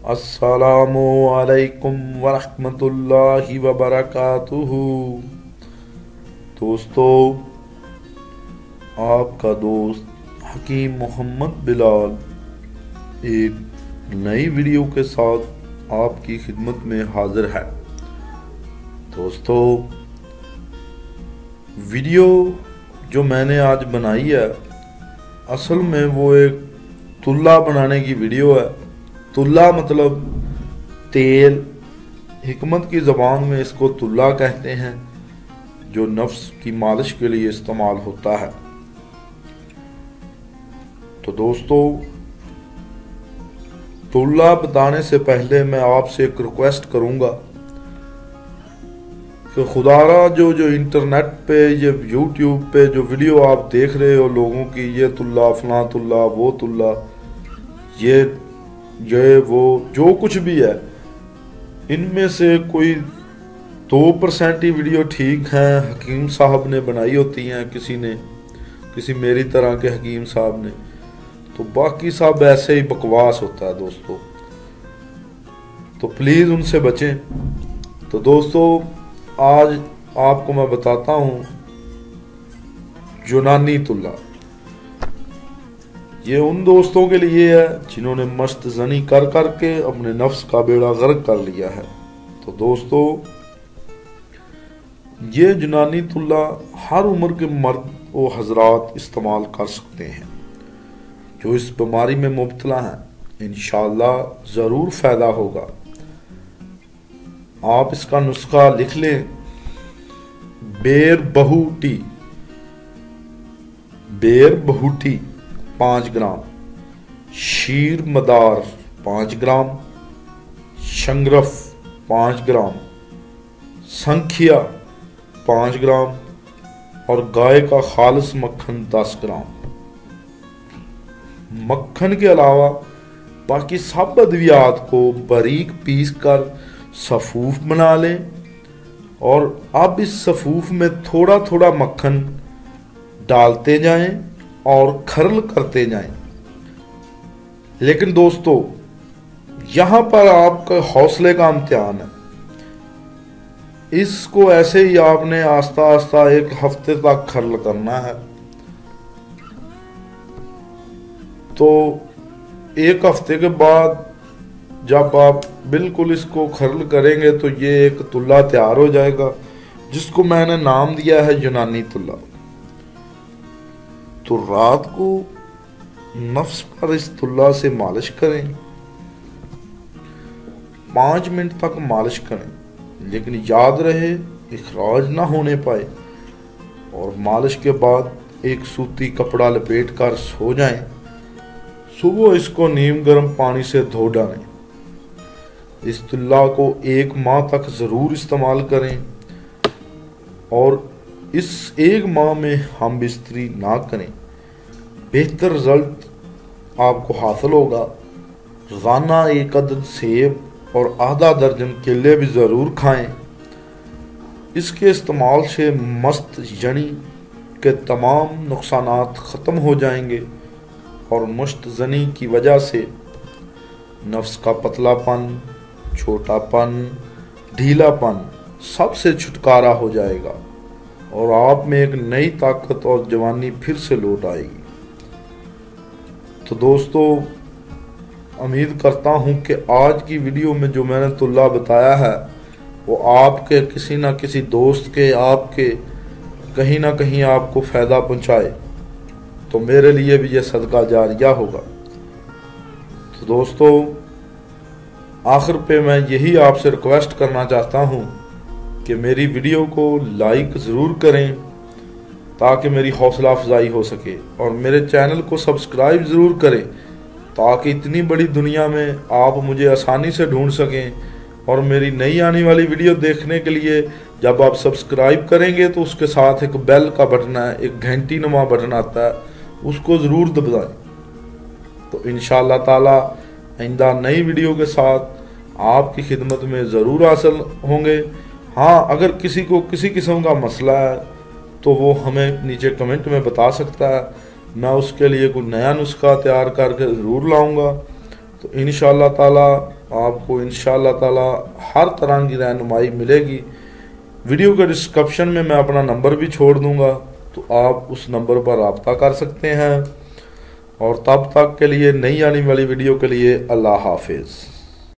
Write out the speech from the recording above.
अस्सलामु अलैकुम वरहमतुल्लाहि वबरकातुहू। दोस्तों, आपका दोस्त हकीम मोहम्मद बिलाल एक नई वीडियो के साथ आपकी खिदमत में हाजिर है। दोस्तों, वीडियो जो मैंने आज बनाई है असल में वो एक तुल्ला बनाने की वीडियो है। तुल्ला मतलब तेल, हिकमत की ज़बान में इसको तुल्ला कहते हैं, जो नफ्स की मालिश के लिए इस्तेमाल होता है। तो दोस्तों, तुल्ला बताने से पहले मैं आपसे एक रिक्वेस्ट करूंगा कि खुदारा जो इंटरनेट पे, ये यूट्यूब पे जो वीडियो आप देख रहे हो लोगों की, ये तुल्ला, फलां तुल्ला, वो तुल्ला, ये वो जो कुछ भी है, इनमें से कोई 2% ही वीडियो ठीक है, हकीम साहब ने बनाई होती हैं, किसी मेरी तरह के हकीम साहब ने, तो बाकी सब ऐसे ही बकवास होता है दोस्तों। तो प्लीज़ उनसे बचें। तो दोस्तों, आज आपको मैं बताता हूँ यूनानी तुल्ला। ये उन दोस्तों के लिए है जिन्होंने मस्त जनी कर करके अपने नफ्स का बेड़ा गर्क कर लिया है। तो दोस्तों, ये यूनानी तुल्ला हर उम्र के मर्द और हजरात इस्तेमाल कर सकते हैं जो इस बीमारी में मुब्तला हैं। इंशाअल्लाह ज़रूर फ़ायदा होगा। आप इसका नुस्खा लिख लें। बेर बहूटी 5 ग्राम, शीर मदार 5 ग्राम, शंगरफ 5 ग्राम, संखिया 5 ग्राम और गाय का खालिस मक्खन 10 ग्राम। मक्खन के अलावा बाकी सब अद्वियात को बारीक पीस कर सफूफ बना लें और अब इस सफूफ में थोड़ा थोड़ा मक्खन डालते जाएं और खर्ल करते जाएं। लेकिन दोस्तों, यहां पर आपका हौसले का इम्तिहान है। इसको ऐसे ही आपने आस्ता आस्ता 1 हफ्ते तक खर्ल करना है। तो 1 हफ्ते के बाद जब आप बिल्कुल इसको खर्ल करेंगे तो ये एक तुल्ला तैयार हो जाएगा, जिसको मैंने नाम दिया है यूनानी तुल्ला। तो रात को नफ्स पर इस तुल्ला से मालिश करें। 5 मिनट तक मालिश करें, लेकिन याद रहे इखराज ना होने पाए। और मालिश के बाद एक सूती कपड़ा लपेट कर सो जाएं। सुबह इसको नीम गर्म पानी से धो डालें। इस तुल्ला को 1 माह तक ज़रूर इस्तेमाल करें और इस 1 माह में हम बिस्तरी ना करें। बेहतर रिजल्ट आपको हासिल होगा। रोज़ाना 1 अदद सेब और आधा दर्जन केले भी ज़रूर खाएं। इसके इस्तेमाल से मस्त जनी के तमाम नुकसानात ख़त्म हो जाएंगे और मुश्त जनी की वजह से नफ्स का पतलापन, छोटापन, ढीलापन सबसे छुटकारा हो जाएगा और आप में एक नई ताकत और जवानी फिर से लौट आएगी। तो दोस्तों, उम्मीद करता हूं कि आज की वीडियो में जो मैंने तुल्ला बताया है वो आपके किसी ना किसी दोस्त के, आपके कहीं ना कहीं आपको फ़ायदा पहुंचाए, तो मेरे लिए भी ये सदका जारिया होगा। तो दोस्तों, आखिर पे मैं यही आपसे रिक्वेस्ट करना चाहता हूँ कि मेरी वीडियो को लाइक ज़रूर करें ताकि मेरी हौसला अफजाई हो सके, और मेरे चैनल को सब्सक्राइब ज़रूर करें ताकि इतनी बड़ी दुनिया में आप मुझे आसानी से ढूंढ सकें। और मेरी नई आने वाली वीडियो देखने के लिए जब आप सब्सक्राइब करेंगे तो उसके साथ एक बेल का बटन है, एक घंटी नुमा बटन आता है, उसको ज़रूर दबाएं। तो इंशाअल्लाह ताला आइंदा नई वीडियो के साथ आपकी खिदमत में ज़रूर हासिल होंगे। हाँ, अगर किसी को किसी किस्म का मसला है तो वो हमें नीचे कमेंट में बता सकता है। मैं उसके लिए कोई नया नुस्खा तैयार करके ज़रूर लाऊंगा। तो इंशाअल्लाह ताला आपको इंशाअल्लाह ताला हर तरह की रहनुमाई मिलेगी। वीडियो के डिस्क्रिप्शन में मैं अपना नंबर भी छोड़ दूंगा, तो आप उस नंबर पर रब्ता कर सकते हैं। और तब तक के लिए नई आने वाली वीडियो के लिए अल्लाह हाफिज़।